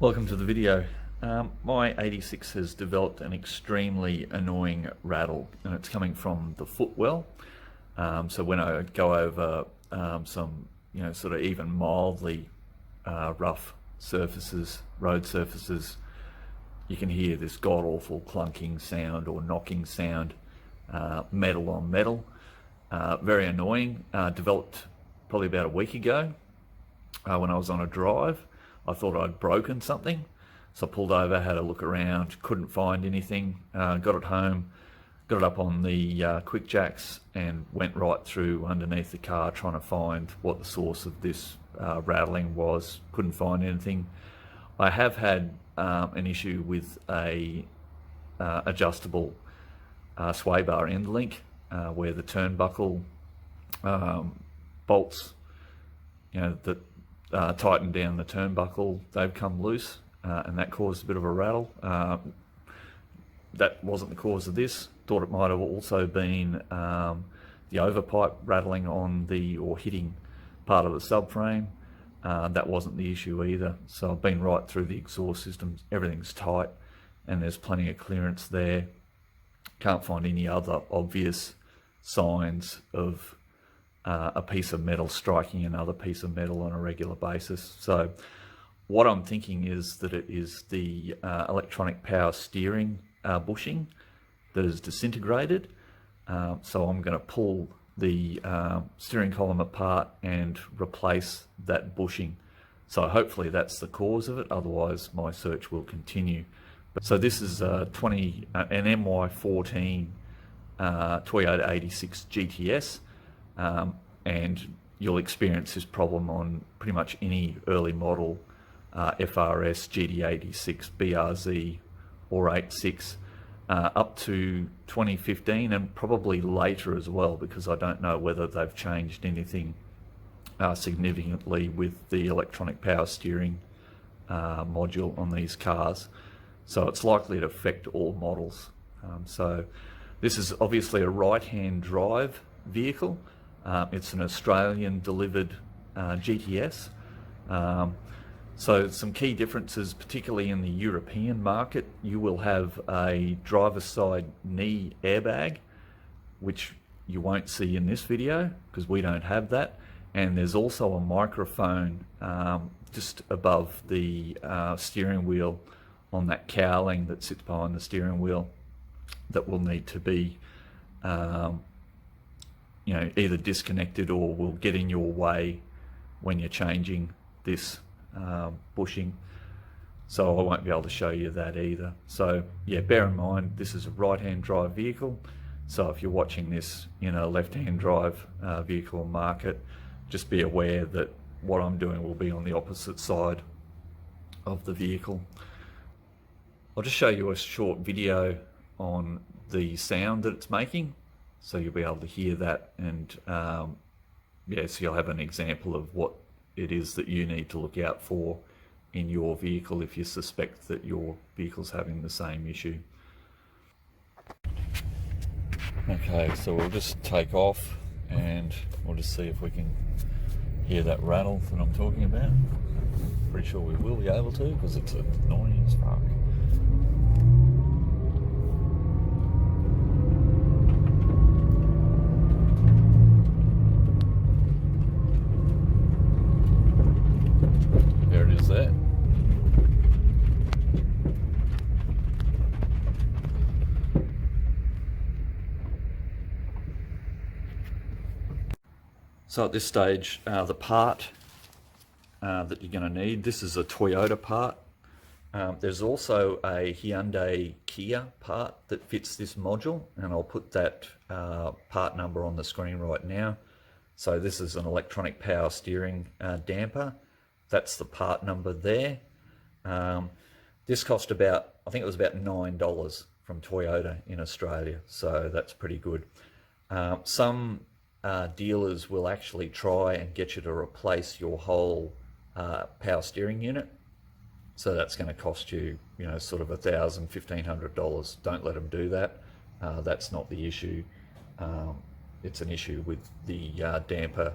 Welcome to the video. My 86 has developed an extremely annoying rattle, and it's coming from the footwell. So when I go over some, sort of even mildly rough surfaces, road surfaces, you can hear this god-awful clunking sound or knocking sound, metal on metal. Very annoying. Developed probably about a week ago when I was on a drive. I thought I'd broken something, so I pulled over, had a look around, couldn't find anything, got it home, got it up on the quick jacks and went right through underneath the car trying to find what the source of this rattling was. Couldn't find anything. I have had an issue with a adjustable sway bar end link where the turnbuckle bolts, that tighten down the turnbuckle, they've come loose, and that caused a bit of a rattle. That wasn't the cause of this. Thought it might have also been the overpipe rattling on or hitting part of the subframe. That wasn't the issue either. So I've been right through the exhaust system. Everything's tight and there's plenty of clearance there. Can't find any other obvious signs of a piece of metal striking another piece of metal on a regular basis. So what I'm thinking is that it is the electronic power steering bushing that is disintegrated. So I'm going to pull the steering column apart and replace that bushing. So hopefully that's the cause of it, otherwise my search will continue. So this is an MY14 Toyota 86 GTS. And you'll experience this problem on pretty much any early model FRS, GT86, BRZ or 86 up to 2015 and probably later as well, because I don't know whether they've changed anything significantly with the electronic power steering module on these cars. So it's likely to affect all models. So this is obviously a right-hand drive vehicle. It's an Australian delivered GTS. So some key differences, particularly in the European market, you will have a driver's side knee airbag, which you won't see in this video because we don't have that. And there's also a microphone just above the steering wheel on that cowling that sits behind the steering wheel that will need to be either disconnected or will get in your way when you're changing this bushing. So I won't be able to show you that either. So yeah, bear in mind this is a right-hand drive vehicle. So if you're watching this in a left-hand drive vehicle market, just be aware that what I'm doing will be on the opposite side of the vehicle. I'll just show you a short video on the sound that it's making, so you'll be able to hear that, and so you'll have an example of what it is that you need to look out for in your vehicle if you suspect that your vehicle's having the same issue. Okay, so we'll just take off and we'll just see if we can hear that rattle that I'm talking about. Pretty sure we will be able to because it's annoying as fuck. There it is there. So at this stage, the part that you're going to need, this is a Toyota part. There's also a Hyundai Kia part that fits this module, and I'll put that part number on the screen right now. So this is an electronic power steering damper. That's the part number there. This cost about, I think it was about $9 from Toyota in Australia, so that's pretty good. Some dealers will actually try and get you to replace your whole power steering unit. So that's going to cost you, sort of $1,000, $1,500. Don't let them do that. That's not the issue. It's an issue with the damper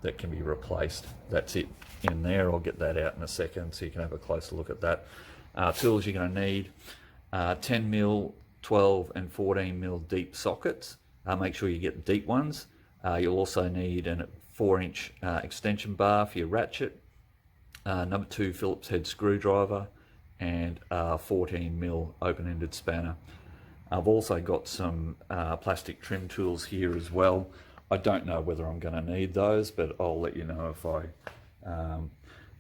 that can be replaced. That's it in there. I'll get that out in a second so you can have a closer look at that. Tools you're going to need, 10mm, 12 and 14mm deep sockets. Make sure you get the deep ones. You'll also need a 4-inch extension bar for your ratchet, number 2 Phillips head screwdriver, and a 14mm open-ended spanner. I've also got some plastic trim tools here as well. I don't know whether I'm going to need those, but I'll let you know if I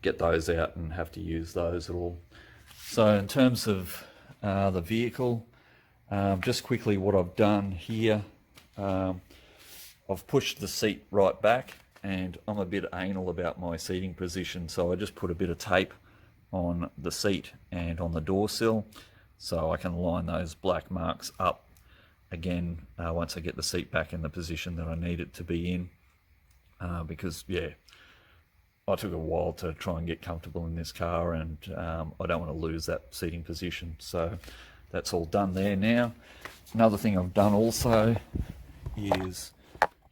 get those out and have to use those at all. So in terms of the vehicle, just quickly what I've done here, I've pushed the seat right back, and I'm a bit anal about my seating position, so I just put a bit of tape on the seat and on the door sill so I can line those black marks up again once I get the seat back in the position that I need it to be in, because yeah, I took a while to try and get comfortable in this car, and I don't want to lose that seating position. So that's all done there now. Another thing I've done also is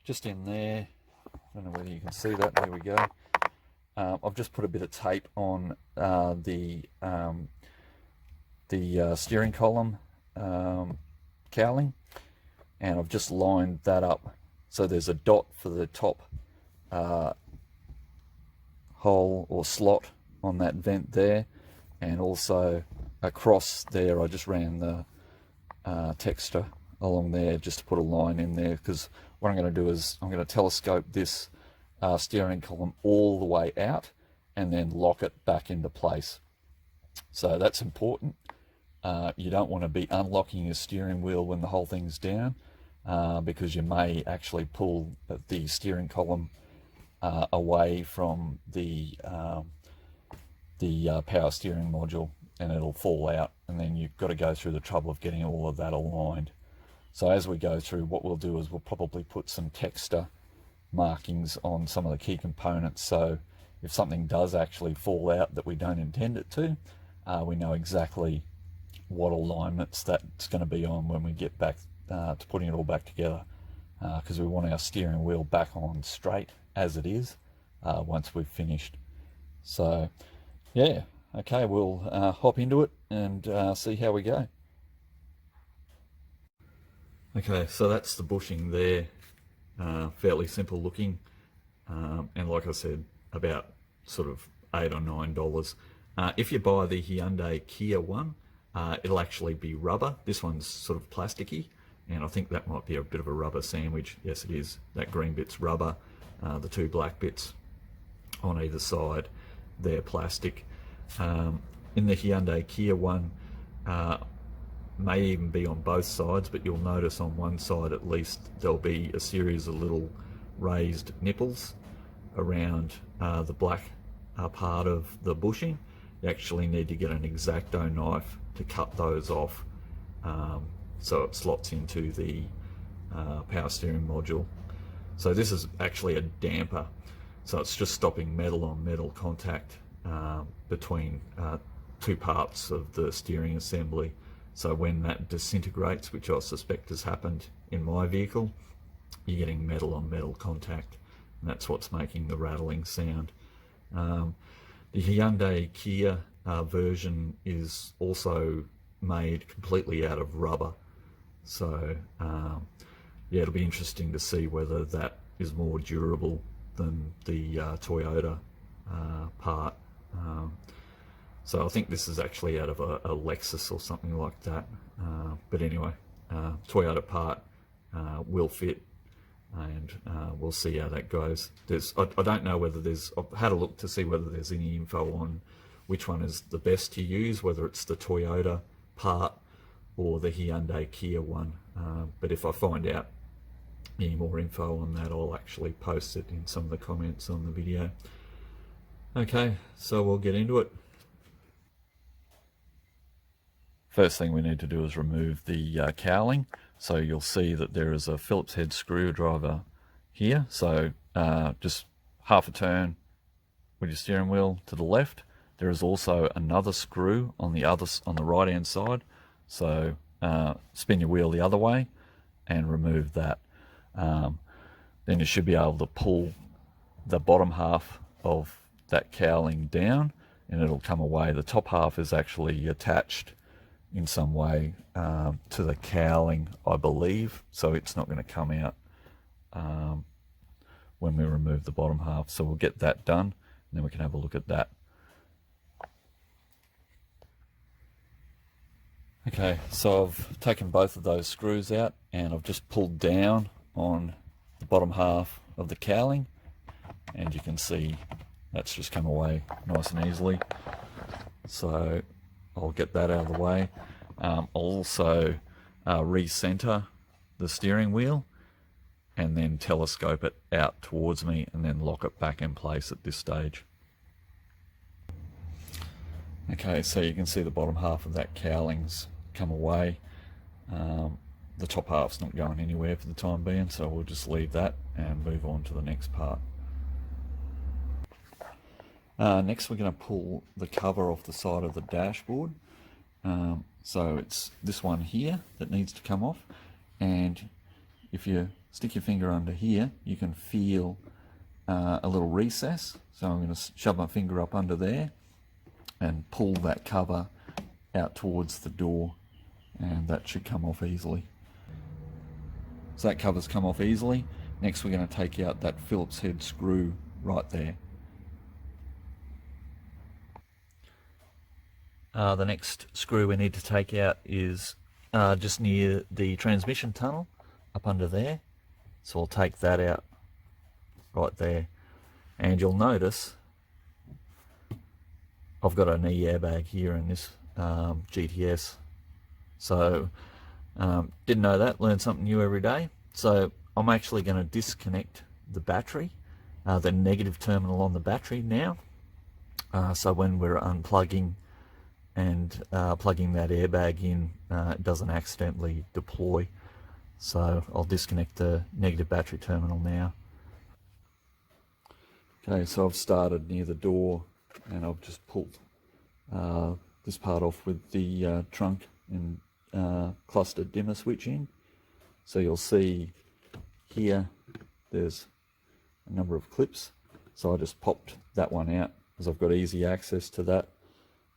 just in there, I don't know whether you can see that, there we go. I've just put a bit of tape on the steering column cowling, and I've just lined that up so there's a dot for the top hole or slot on that vent there, and also across there I just ran the texture along there just to put a line in there, because what I'm going to do is I'm going to telescope this steering column all the way out and then lock it back into place. So that's important. You don't want to be unlocking your steering wheel when the whole thing's down, because you may actually pull the steering column away from the power steering module, and it'll fall out, and then you've got to go through the trouble of getting all of that aligned. So as we go through, what we'll do is we'll probably put some texture markings on some of the key components, so if something does actually fall out that we don't intend it to, we know exactly what alignments that's going to be on when we get back to putting it all back together, because we want our steering wheel back on straight as it is once we've finished. So yeah, okay, we'll hop into it and see how we go. Okay, so that's the bushing there, fairly simple looking, and like I said, about sort of $8 or $9. If you buy the Hyundai Kia one, it'll actually be rubber. This one's sort of plasticky, and I think that might be a bit of a rubber sandwich. Yes, it is. That green bit's rubber, the 2 black bits on either side, they're plastic. In the Hyundai Kia one, may even be on both sides, but you'll notice on one side at least there'll be a series of little raised nipples around the black part of the bushing. You actually need to get an X-Acto knife to cut those off, so it slots into the power steering module. So this is actually a damper, so it's just stopping metal on metal contact between 2 parts of the steering assembly. So when that disintegrates, which I suspect has happened in my vehicle, you're getting metal on metal contact, and that's what's making the rattling sound. The Hyundai Kia version is also made completely out of rubber, so yeah, it'll be interesting to see whether that is more durable than the Toyota part. So I think this is actually out of a Lexus or something like that, but anyway, Toyota part will fit, and we'll see how that goes. I don't know whether I've had a look to see whether there's any info on which one is the best to use, whether it's the Toyota part or the Hyundai Kia one, but if I find out any more info on that, I'll actually post it in some of the comments on the video. Okay, so we'll get into it. First thing we need to do is remove the cowling. So you'll see that there is a Phillips head screwdriver here. So just half a turn with your steering wheel to the left. There is also another screw on the right hand side. So spin your wheel the other way and remove that. Then you should be able to pull the bottom half of that cowling down, and it'll come away. The top half is actually attached in some way to the cowling, I believe, so it's not going to come out when we remove the bottom half. So we'll get that done, and then we can have a look at that. Okay, so I've taken both of those screws out, and I've just pulled down on the bottom half of the cowling, and you can see that's just come away nice and easily. So I'll get that out of the way. I'll also recenter the steering wheel and then telescope it out towards me and then lock it back in place at this stage. Okay, so you can see the bottom half of that cowling's come away. The top half's not going anywhere for the time being, so we'll just leave that and move on to the next part. Next we're going to pull the cover off the side of the dashboard. So it's this one here that needs to come off, and if you stick your finger under here you can feel a little recess. So I'm going to shove my finger up under there and pull that cover out towards the door, and that should come off easily. So that cover's come off easily. Next we're going to take out that Phillips head screw right there. The next screw we need to take out is just near the transmission tunnel up under there. So I'll take that out right there, and you'll notice I've got an airbag here in this GTS. So didn't know that, learn something new every day. So I'm actually going to disconnect the battery, the negative terminal on the battery now. So when we're unplugging and plugging that airbag in, it doesn't accidentally deploy. So I'll disconnect the negative battery terminal now. Okay, so I've started near the door and I've just pulled this part off with the trunk and cluster dimmer switch in. So you'll see here there's a number of clips, so I just popped that one out because I've got easy access to that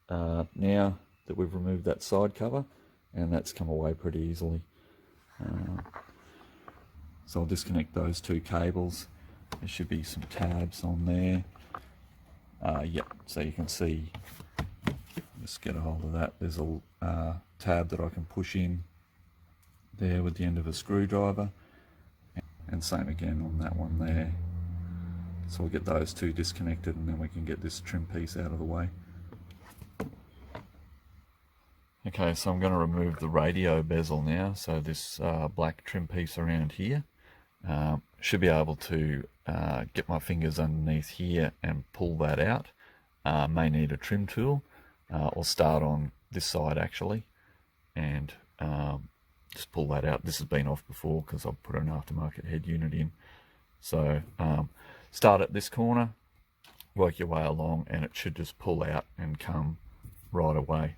now that we've removed that side cover, and that's come away pretty easily. So I'll disconnect those two cables. There should be some tabs on there. Yep, so you can see, just get a hold of that, there's a tab that I can push in there with the end of a screwdriver, and same again on that one there. So we'll get those two disconnected, and then we can get this trim piece out of the way. Okay, so I'm going to remove the radio bezel now. So this black trim piece around here, should be able to get my fingers underneath here and pull that out. May need a trim tool. I'll start on this side actually and just pull that out. This has been off before because I've put an aftermarket head unit in. So start at this corner, work your way along, and it should just pull out and come right away.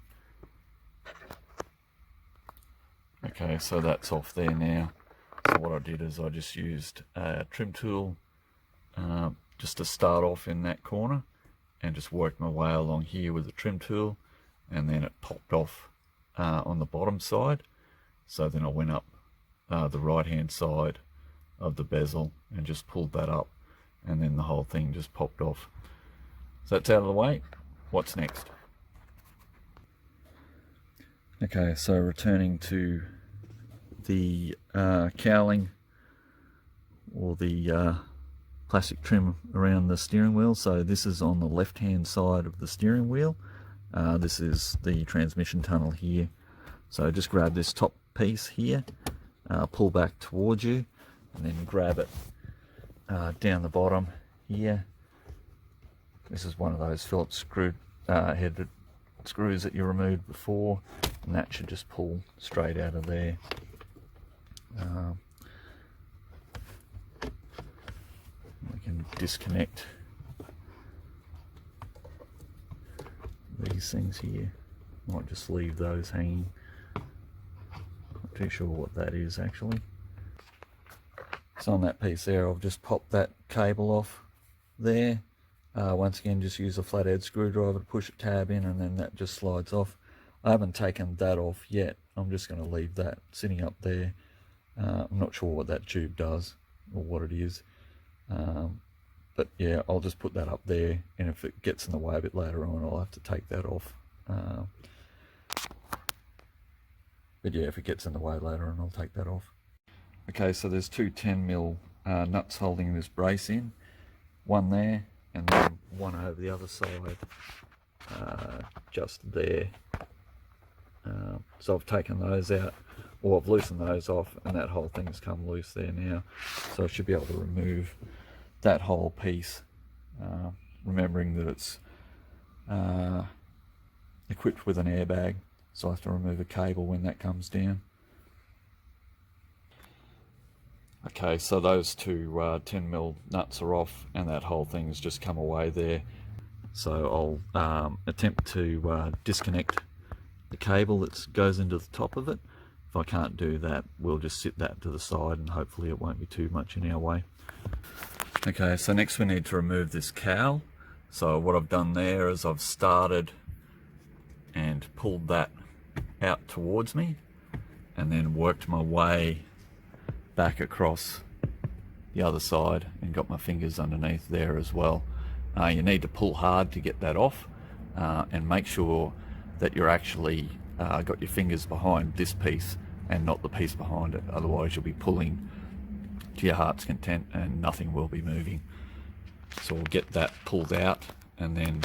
Okay, so that's off there now. So what I did is I just used a trim tool just to start off in that corner and just worked my way along here with the trim tool, and then it popped off on the bottom side. So then I went up the right hand side of the bezel and just pulled that up, and then the whole thing just popped off. So that's out of the way. What's next? Okay, so returning to the cowling or the plastic trim around the steering wheel. So this is on the left hand side of the steering wheel. This is the transmission tunnel here. So just grab this top piece here, pull back towards you, and then grab it down the bottom here. This is one of those Phillips headed screws that you removed before, and that should just pull straight out of there. We can disconnect these things here. Might just leave those hanging. Not too sure what that is actually. So on that piece there, I've just popped that cable off there. Once again, just use a flathead screwdriver to push a tab in, and then that just slides off. I haven't taken that off yet. I'm just going to leave that sitting up there. I'm not sure what that tube does or what it is. But yeah, I'll just put that up there, and if it gets in the way a bit later on, I'll have to take that off. But yeah, if it gets in the way later on, I'll take that off. Okay, so there's two 10mm nuts holding this brace in. One there, and then one over the other side, just there. So I've taken those out, or I've loosened those off, and that whole thing's come loose there now. So I should be able to remove that whole piece, remembering that it's equipped with an airbag, so I have to remove a cable when that comes down. Okay, so those two 10mm nuts are off, and that whole thing's just come away there. So I'll attempt to disconnect the cable that goes into the top of it. If I can't do that, we'll just sit that to the side, and hopefully it won't be too much in our way. Okay, so next we need to remove this cowl. So what I've done there is I've started and pulled that out towards me, and then worked my way back across the other side and got my fingers underneath there as well. You need to pull hard to get that off, and make sure that you're actually got your fingers behind this piece and not the piece behind it, otherwise you'll be pulling to your heart's content and nothing will be moving. So we'll get that pulled out, and then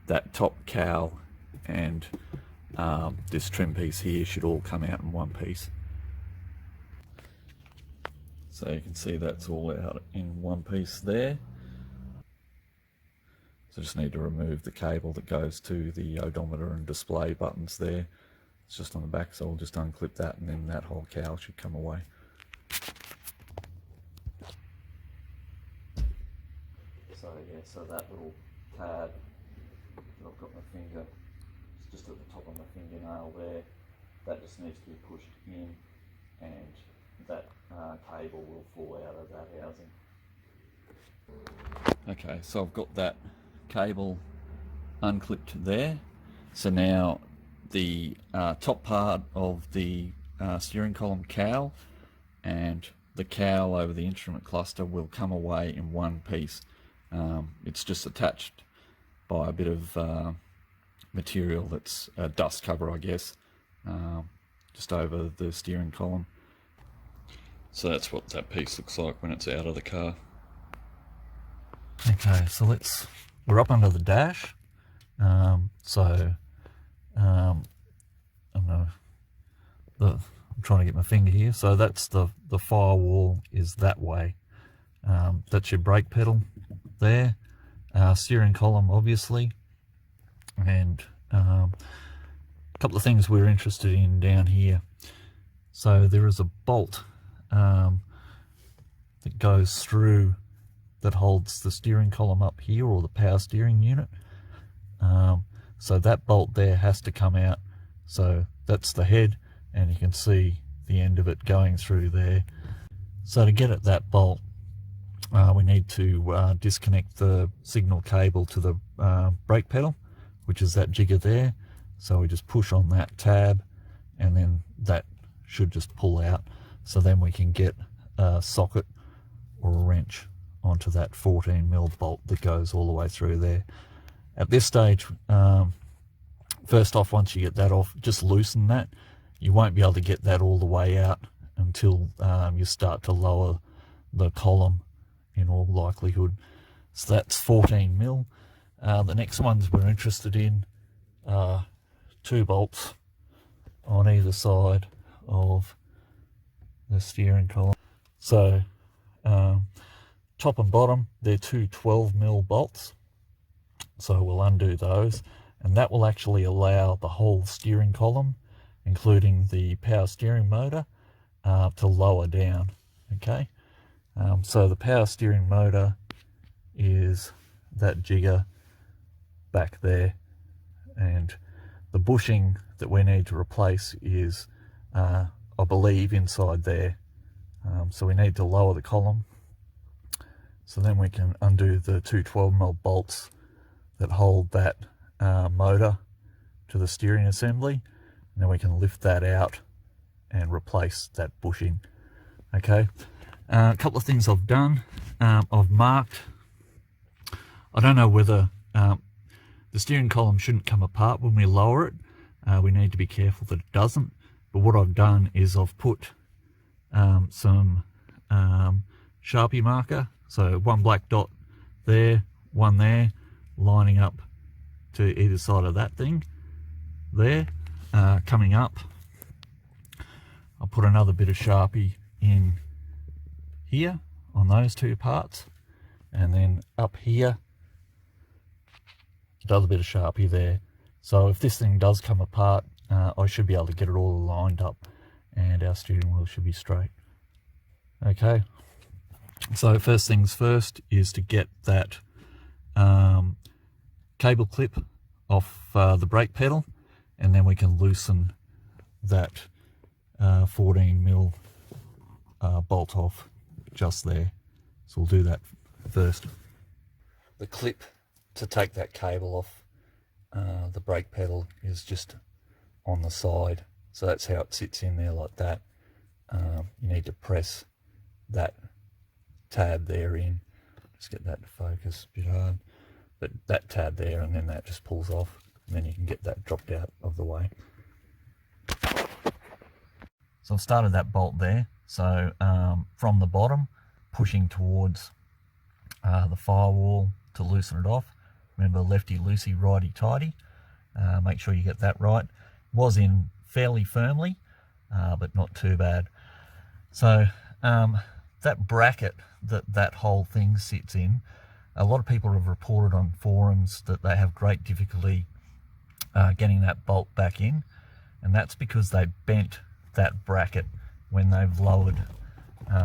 that top cowl and this trim piece here should all come out in one piece. So you can see that's all out in one piece there. So just need to remove the cable that goes to the odometer and display buttons there. It's just on the back, so I'll just unclip that, and then that whole cowl should come away. So yeah, so that little tab that I've got my finger, it's just at the top of my fingernail there, that just needs to be pushed in, and that cable will fall out of that housing. Okay, so I've got that cable unclipped there. So now the top part of the steering column cowl and the cowl over the instrument cluster will come away in one piece. It's just attached by a bit of material that's a dust cover, I guess, just over the steering column. So that's what that piece looks like when it's out of the car. Okay, so we're up under the dash. I'm trying to get my finger here. So that's the firewall is that way. That's your brake pedal there. Steering column, obviously. And a couple of things we're interested in down here. So there is a bolt that goes through, that holds the steering column up here, or the power steering unit. So that bolt there has to come out. So that's the head, and you can see the end of it going through there. So to get at that bolt, we need to disconnect the signal cable to the brake pedal, which is that jigger there. So we just push on that tab, and then that should just pull out. So then we can get a socket or a wrench onto that 14mm bolt that goes all the way through there. At this stage, first off, once you get that off, just loosen that. You won't be able to get that all the way out until you start to lower the column, in all likelihood. So that's 14mm. The next ones we're interested in are 2 bolts on either side of the steering column. So top and bottom, they're 2 12mm bolts. So we'll undo those, and that will actually allow the whole steering column, including the power steering motor, to lower down. Okay, so the power steering motor is that jigger back there, and the bushing that we need to replace is I believe inside there. So we need to lower the column. So then we can undo the two 12mm bolts that hold that motor to the steering assembly, and then we can lift that out and replace that bushing. Okay, a couple of things I've done. I've marked, I don't know whether the steering column shouldn't come apart when we lower it. We need to be careful that it doesn't, but what I've done is I've put some Sharpie marker, so one black dot there, one there, lining up to either side of that thing there. Coming up, I'll put another bit of Sharpie in here on those two parts, and then up here another bit of Sharpie there. So if this thing does come apart, I should be able to get it all lined up and our steering wheel should be straight. Okay, so first things first is to get that cable clip off the brake pedal, and then we can loosen that 14mm bolt off just there. So we'll do that first. The clip to take that cable off the brake pedal is just on the side, so that's how it sits in there like that. You need to press that tab there in, just get that to focus a bit hard, but that tab there, and then that just pulls off, and then you can get that dropped out of the way. So I've started that bolt there, so from the bottom, pushing towards the firewall to loosen it off. Remember, lefty loosey, righty tighty. Make sure you get that right. Was in fairly firmly, but not too bad. So that bracket that whole thing sits in, a lot of people have reported on forums that they have great difficulty getting that bolt back in, and that's because they bent that bracket when they've lowered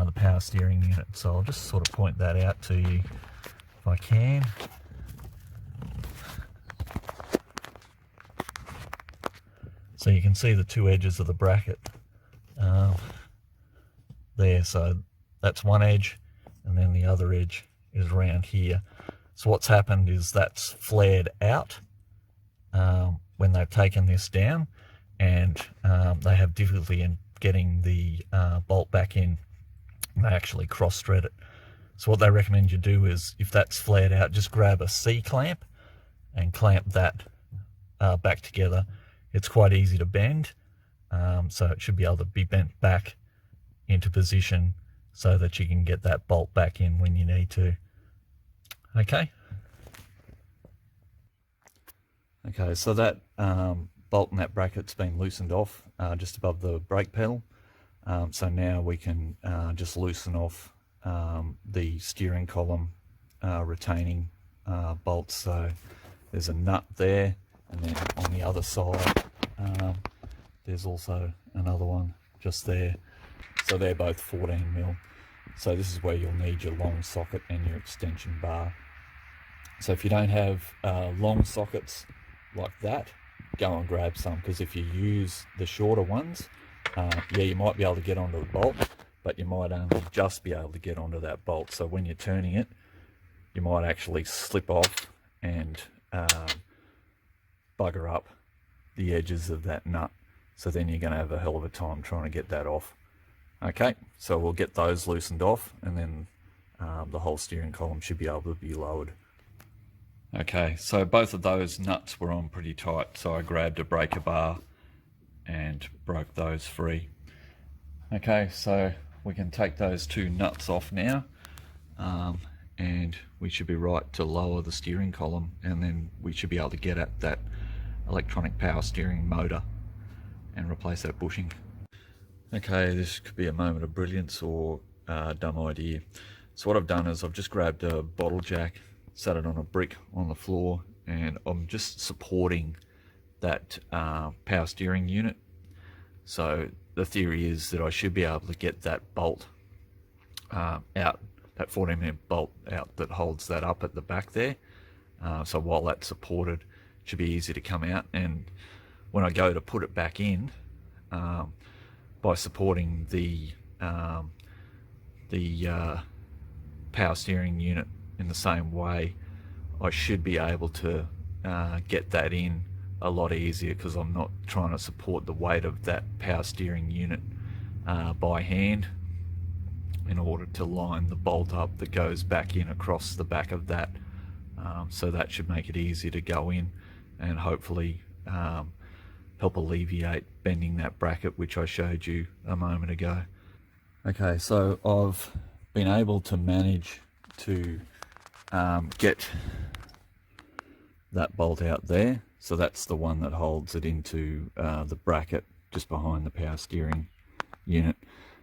the power steering unit. So I'll just sort of point that out to you if I can. So you can see the two edges of the bracket there. So that's one edge, and then the other edge is around here. So what's happened is that's flared out when they've taken this down, and they have difficulty in getting the bolt back in. They actually cross thread it. So what they recommend you do is, if that's flared out, just grab a C-clamp and clamp that back together. It's quite easy to bend, so it should be able to be bent back into position so that you can get that bolt back in when you need to. Okay. Okay, so that bolt and that bracket's been loosened off just above the brake pedal. So now we can just loosen off the steering column retaining bolts. So there's a nut there, and then on the other side there's also another one just there. So they're both 14mm. So this is where you'll need your long socket and your extension bar. So if you don't have long sockets like that, go and grab some, because if you use the shorter ones, yeah, you might be able to get onto the bolt, but you might only just be able to get onto that bolt. So when you're turning it, you might actually slip off and bugger up the edges of that nut. So then you're going to have a hell of a time trying to get that off. Okay, so we'll get those loosened off, and then the whole steering column should be able to be lowered. Okay, so both of those nuts were on pretty tight, so I grabbed a breaker bar and broke those free. Okay, so we can take those two nuts off now, and we should be right to lower the steering column, and then we should be able to get at that electronic power steering motor and replace that bushing. Okay, this could be a moment of brilliance or a dumb idea. So what I've done is I've just grabbed a bottle jack, sat it on a brick on the floor, and I'm just supporting that power steering unit. So the theory is that I should be able to get that bolt out, that 14mm bolt out that holds that up at the back there. So while that's supported, it should be easy to come out. And when I go to put it back in, by supporting the power steering unit in the same way, I should be able to get that in a lot easier, because I'm not trying to support the weight of that power steering unit by hand in order to line the bolt up that goes back in across the back of that. So that should make it easier to go in and hopefully help alleviate bending that bracket which I showed you a moment ago. Okay, so I've been able to manage to get that bolt out there. So that's the one that holds it into the bracket just behind the power steering unit.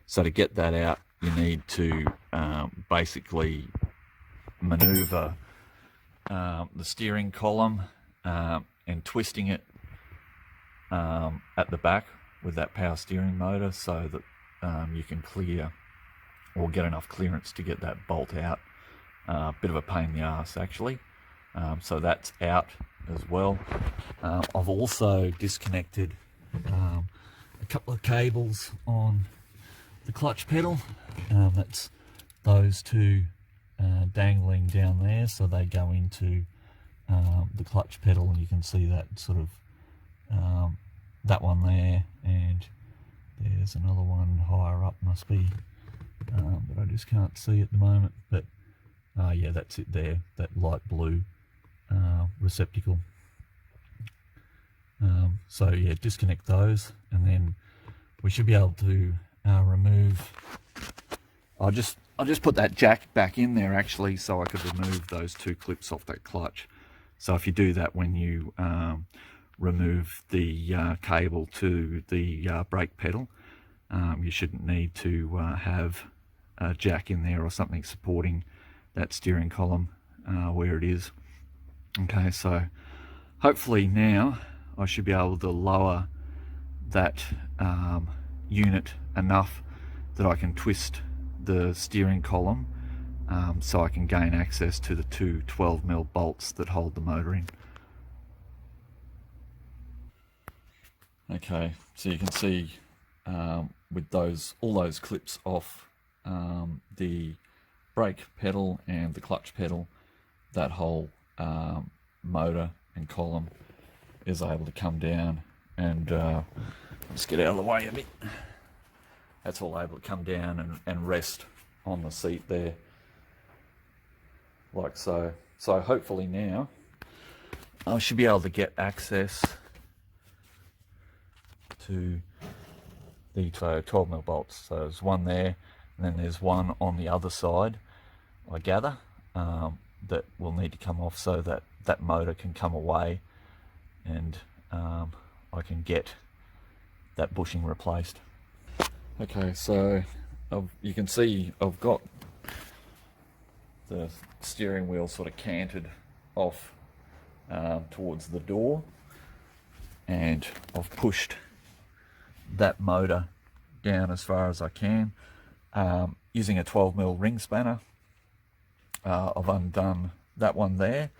So to get that out, you need to basically maneuver the steering column and twisting it at the back with that power steering motor, so that you can clear or get enough clearance to get that bolt out. Bit of a pain in the ass actually. So that's out as well. I've also disconnected a couple of cables on the clutch pedal. That's those two dangling down there, so they go into the clutch pedal, and you can see that sort of that one there, and there's another one higher up, must be, but I just can't see at the moment. But yeah, that's it there, that light blue receptacle. So yeah, disconnect those, and then we should be able to remove. I'll just put that jack back in there actually, so I could remove those two clips off that clutch. So if you do that when you remove the cable to the brake pedal, you shouldn't need to have a jack in there or something supporting that steering column where it is. Okay, so hopefully now I should be able to lower that unit enough that I can twist the steering column so I can gain access to the two 12mm bolts that hold the motor in. Okay, so you can see with all those clips off the brake pedal and the clutch pedal, that whole motor and column is able to come down, and just get out of the way a bit. That's all able to come down and rest on the seat there, like so. So hopefully now I should be able to get access to the 12mm bolts. So there's one there, and then there's one on the other side, I gather, that will need to come off so that that motor can come away, and I can get that bushing replaced. Okay, so you can see I've got the steering wheel sort of canted off towards the door, and I've pushed that motor down as far as I can using a 12mm ring spanner. I've undone that one there,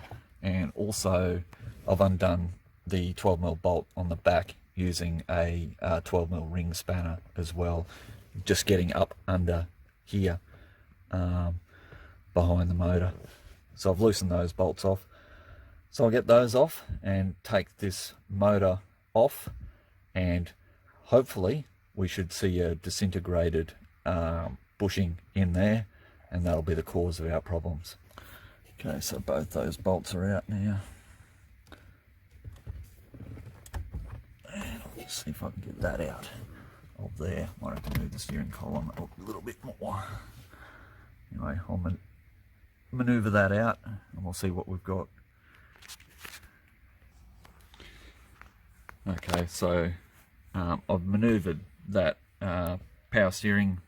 and also I've undone the 12mm bolt on the back using a 12mm ring spanner as well, just getting up under here behind the motor. So I've loosened those bolts off. So I'll get those off and take this motor off, and hopefully we should see a disintegrated bushing in there, and that'll be the cause of our problems. Okay, so both those bolts are out now. And I'll just see if I can get that out of there. Might have to move the steering column up a little bit more. Anyway, I'll maneuver that out and we'll see what we've got. Okay, so I've maneuvered that power steering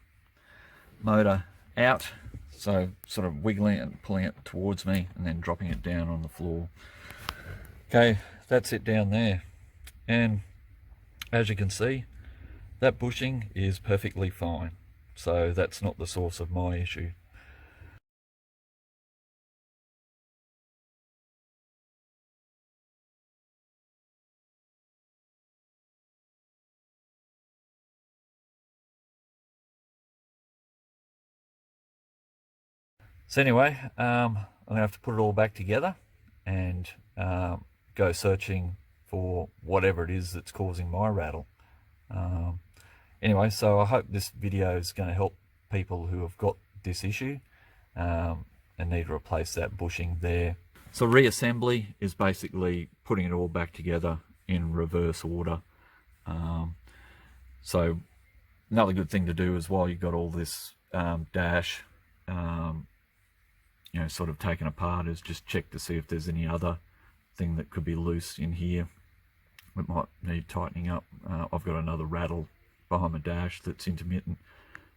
motor out, so sort of wiggling it and pulling it towards me and then dropping it down on the floor. Okay, that's it down there, and as you can see, that bushing is perfectly fine, so that's not the source of my issue. So anyway, I'm going to have to put it all back together and go searching for whatever it is that's causing my rattle. Anyway, so I hope this video is going to help people who have got this issue and need to replace that bushing there. So reassembly is basically putting it all back together in reverse order. So another good thing to do is while you've got all this dash you know, sort of taken apart, is just check to see if there's any other thing that could be loose in here that might need tightening up. I've got another rattle behind my dash that's intermittent,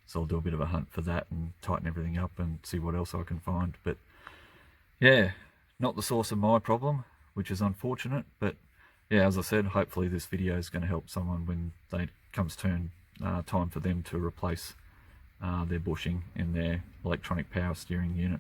so I'll do a bit of a hunt for that and tighten everything up and see what else I can find. But yeah, not the source of my problem, which is unfortunate. But yeah, as I said, hopefully this video is going to help someone when they comes time for them to replace their bushing in their electronic power steering unit.